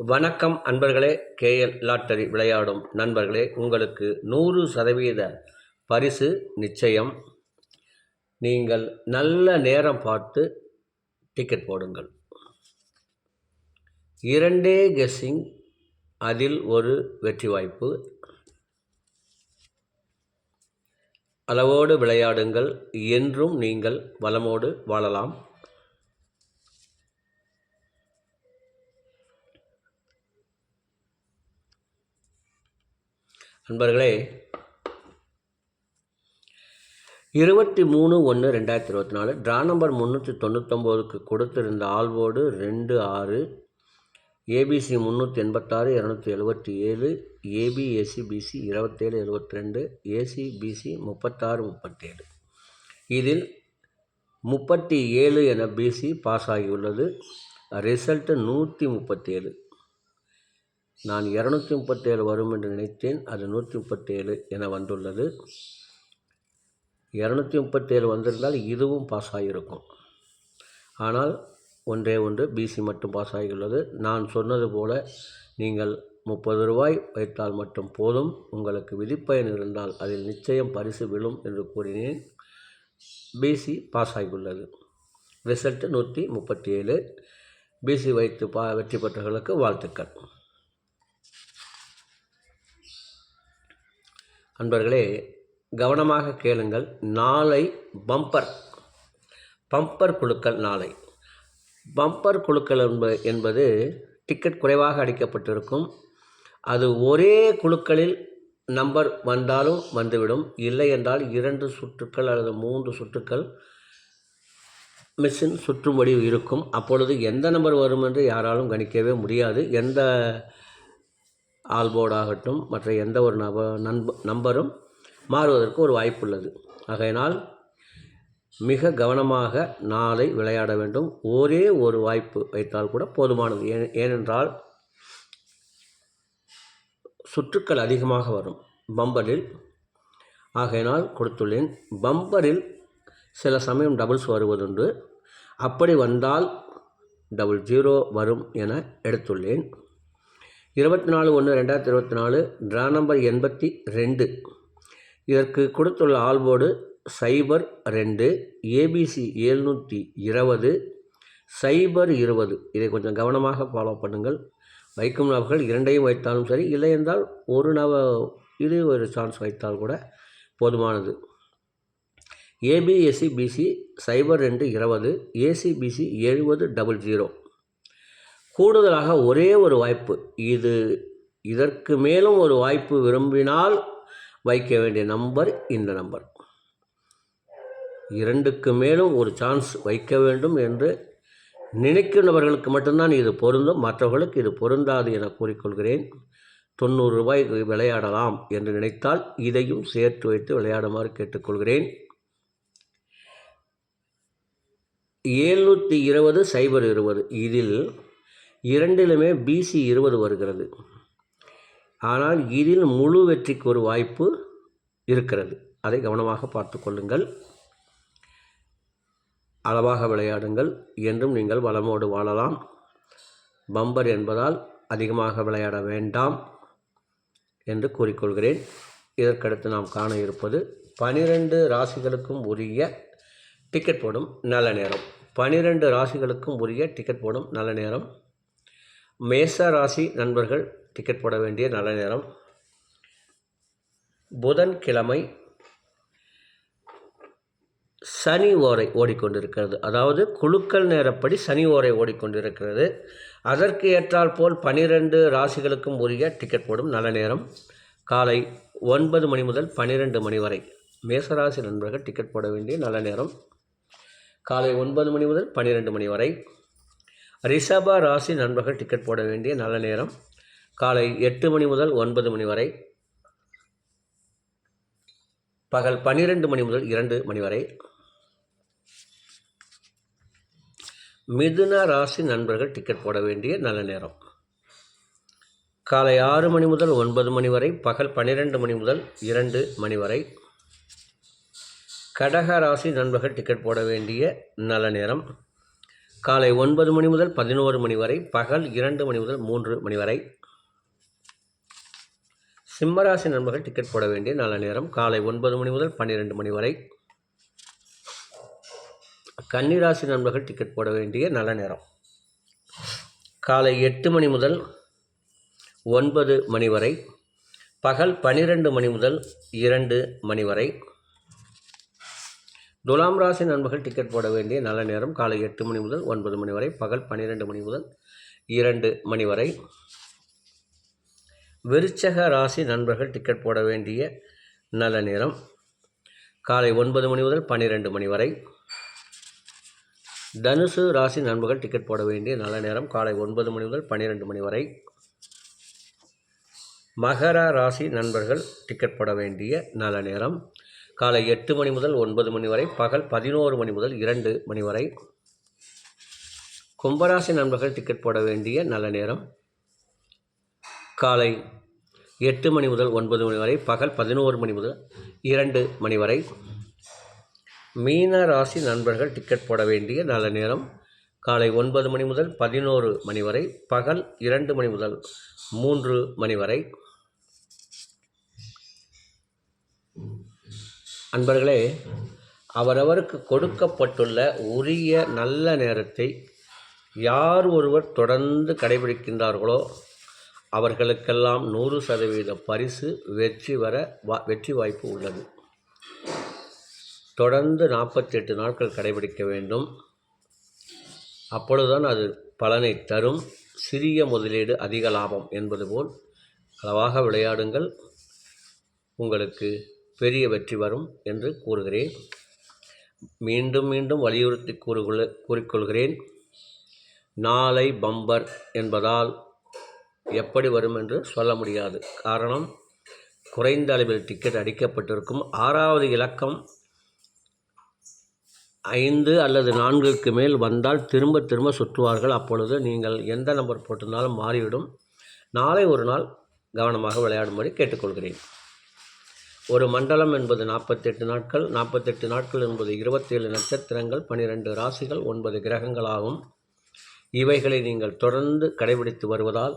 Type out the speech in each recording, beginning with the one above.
வணக்கம் அன்பர்களே. KL lottery விளையாடும் நண்பர்களே, உங்களுக்கு 100% பரிசு நிச்சயம். நீங்கள் நல்ல நேரம் பார்த்து டிக்கெட் போடுங்கள். 2 கெஸ்ஸிங், அதில் ஒரு வெற்றி வாய்ப்பு. அளவோடு விளையாடுங்கள். என்றும் நீங்கள் வளமோடு வாழலாம். நண்பர்களே, 23/1/2024 ட்ரா நம்பர் 399க்கு கொடுத்திருந்த ஆல்வோடு 26, ABC 386, 277, AB AC BC 27, 72, AC BC 36, 37. இதில் 37 என பிசி பாஸ் ஆகியுள்ளது. ரிசல்ட்டு 137. நான் 237 வரும் என்று நினைத்தேன். அது 137 என வந்துள்ளது. 237 வந்திருந்தால் இதுவும் பாஸ் ஆகியிருக்கும். ஆனால் ஒன்று பிசி மட்டும் பாஸ் ஆகியுள்ளது. நான் சொன்னது போல நீங்கள் 30 ரூபாய் வைத்தால் மட்டும் போதும். உங்களுக்கு விதிப்பயன் இருந்தால் அதில் நிச்சயம் பரிசு விழும் என்று கூறினேன். பிசி பாஸ் ஆகியுள்ளது. ரிசல்ட்டு 137. பிசி வைத்து வெற்றி பெற்றவர்களுக்கு வாழ்த்துக்கள். நண்பர்களே, கவனமாக கேளுங்கள். நாளை பம்பர் குழுக்கள். நாளை பம்பர் குழுக்கள் என்பது டிக்கெட் குறைவாக அடிக்கப்பட்டிருக்கும். அது ஒரே குழுக்களில் நம்பர் வந்தாலும் வந்துவிடும். இல்லை என்றால் 2 சுற்றுக்கள் அல்லது 3 சுற்றுக்கள் மிஷின் சுற்றும்படி இருக்கும். அப்பொழுது எந்த நம்பர் வரும் என்று யாராலும் கணிக்கவே முடியாது. எந்த ஆல்போர்டாகட்டும் மற்ற எந்த ஒரு நம்பரும் மாறுவதற்கு ஒரு வாய்ப்புள்ளது. ஆகையினால் மிக கவனமாக நாளை விளையாட வேண்டும். ஒரே ஒரு வாய்ப்பு வைத்தால் கூட போதுமானது. ஏனென்றால் சுற்றுக்கள் அதிகமாக வரும் பம்பரில். ஆகையினால் கொடுத்துள்ளேன். பம்பரில் சில சமயம் டபுள்ஸ் வருவதுண்டு. அப்படி வந்தால் 00 வரும் என எடுத்துள்ளேன். 24/1/2024 ட்ரா நம்பர் 82. இதற்கு கொடுத்துள்ள ஆல்போர்டு 02, ஏபிசி 720, 020. இதை கொஞ்சம் கவனமாக ஃபாலோ பண்ணுங்கள். வைக்கும் நபர்கள் 2ஐயும் வைத்தாலும் சரி, இல்லை என்றால் இது ஒரு சான்ஸ் வைத்தால் கூட போதுமானது. ABSC BC 0220, ACBC 7000. கூடுதலாக ஒரே ஒரு வாய்ப்பு. இதற்கு மேலும் ஒரு வாய்ப்பு விரும்பினால் வைக்க வேண்டிய நம்பர் இந்த நம்பர். 2க்கு மேலும் ஒரு சான்ஸ் வைக்க வேண்டும் என்று நினைக்கிறவர்களுக்கு மட்டும்தான் இது பொருந்தும். மற்றவர்களுக்கு இது பொருந்தாது என கூறிக்கொள்கிறேன். 90 ரூபாய் விளையாடலாம் என்று நினைத்தால் இதையும் சேர்த்து வைத்து விளையாடுமாறு கேட்டுக்கொள்கிறேன். 720, 020. இதில் 2லுமே பிசி 20 வருகிறது. ஆனால் இதில் முழு வெற்றிக்கு ஒரு வாய்ப்பு இருக்கிறது. அதை கவனமாக பார்த்து கொள்ளுங்கள். அளவாக விளையாடுங்கள். என்றும் நீங்கள் வளமோடு வாழலாம். பம்பர் என்பதால் அதிகமாக விளையாட வேண்டாம் என்று கூறிக்கொள்கிறேன். இதற்கடுத்து நாம் காண இருப்பது 12 ராசிகளுக்கும் உரிய டிக்கெட் போடும் நல்ல நேரம். 12 ராசிகளுக்கும் உரிய டிக்கெட் போடும் நல்ல நேரம். மேச ராசி நண்பர்கள் டிக்கெட் போட வேண்டிய நல்ல நேரம் புதன்கிழமை. சனி ஓரை ஓடிக்கொண்டிருக்கிறது. அதாவது குழுக்கள் நேரப்படி சனி ஓரை ஓடிக்கொண்டிருக்கிறது. அதற்கு ஏற்றால் போல் 12 ராசிகளுக்கும் உரிய டிக்கெட் போடும் நல்ல நேரம் காலை 9 மணி முதல் 12 மணி வரை. மேசராசி நண்பர்கள் டிக்கெட் போட வேண்டிய நல்ல நேரம் காலை 9 மணி முதல் 12 மணி வரை. ரிஷப ராசி நண்பர்கள் டிக்கெட் போட வேண்டிய நல்ல நேரம் காலை 8 மணி முதல் 9 மணி வரை. பகல் 12 மணி முதல் 2 மணி வரை. மிதுன ராசி நண்பர்கள் டிக்கெட் போட வேண்டிய நல்ல நேரம் காலை 6 மணி முதல் 9 மணி வரை. பகல் 12 மணி முதல் 2 மணி வரை. கடக ராசி நண்பர்கள் டிக்கெட் போட வேண்டிய நல்ல நேரம் காலை 9 மணி முதல் 11 மணி வரை, பகல் 2 மணி முதல் 3 மணி வரை. சிம்மராசி நண்பர்கள் டிக்கெட் போட வேண்டிய நல்ல நேரம் காலை 9 மணி முதல் 12 மணி வரை. கன்னிராசி நண்பர்கள் டிக்கெட் போட வேண்டிய நல்ல நேரம் காலை 8 மணி முதல் 9 மணி வரை, பகல் 12 மணி முதல் 2 மணி வரை. துலாம் ராசி நண்பர்கள் டிக்கெட் போட வேண்டிய நல்ல நேரம் காலை 8 மணி முதல் 9 மணி வரை, பகல் 12 மணி முதல் 2 மணி வரை. விருச்சக ராசி நண்பர்கள் டிக்கெட் போட வேண்டிய நல்ல நேரம் காலை 9 மணி முதல் 12 மணி வரை. தனுசு ராசி நண்பர்கள் டிக்கெட் போட வேண்டிய நல்ல நேரம் காலை 9 மணி முதல் 12 மணி வரை. மகர ராசி நண்பர்கள் டிக்கெட் போட வேண்டிய நல்ல நேரம் காலை 8 மணி முதல் 9 மணி வரை, பகல் 11 மணி முதல் 2 மணி வரை. கும்பராசி நண்பர்கள் டிக்கெட் போட வேண்டிய நல்ல நேரம் காலை 8 மணி முதல் 9 மணி வரை, பகல் 11 மணி முதல் 2 மணி வரை. மீன ராசி நண்பர்கள் டிக்கெட் போட வேண்டிய நல்ல நேரம் காலை 9 மணி முதல் 11 மணி வரை, பகல் 2 மணி முதல் 3 மணி வரை. அன்பர்களே, அவரவருக்கு கொடுக்கப்பட்டுள்ள உரிய நல்ல நேரத்தை யார் ஒருவர் தொடர்ந்து கடைபிடிக்கின்றார்களோ அவர்களுக்கெல்லாம் 100% பரிசு வெற்றி வாய்ப்பு உள்ளது. தொடர்ந்து 48 நாட்கள் கடைபிடிக்க வேண்டும். அப்பொழுதுதான் அது பலனை தரும். சிறிய முதலீடு அதிக லாபம் என்பது போல் அளவாக விளையாடுங்கள், உங்களுக்கு பெரிய வெற்றி வரும் என்று கூறுகிறேன். மீண்டும் மீண்டும் வலியுறுத்தி கூறிக்கொள்கிறேன். நாளை பம்பர் என்பதால் எப்படி வரும் என்று சொல்ல முடியாது. காரணம், குறைந்த அளவில் டிக்கெட் அடிக்கப்பட்டிருக்கும். 6வது இலக்கம் 5 அல்லது 4க்கு மேல் வந்தால் திரும்ப திரும்ப சுற்றுவார்கள். அப்பொழுது நீங்கள் எந்த நம்பர் போட்டிருந்தாலும் மாறிவிடும். நாளை ஒரு நாள் கவனமாக விளையாடும்படி கேட்டுக்கொள்கிறேன். ஒரு மண்டலம் என்பது 48 நாட்கள். 48 நாட்கள் என்பது 27 நட்சத்திரங்கள், 12 ராசிகள், 9 கிரகங்களாகும். இவைகளை நீங்கள் தொடர்ந்து கடைபிடித்து வருவதால்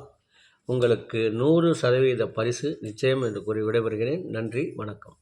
உங்களுக்கு 100% பரிசு நிச்சயம் என்று கூறி விடைபெறுகிறேன். நன்றி, வணக்கம்.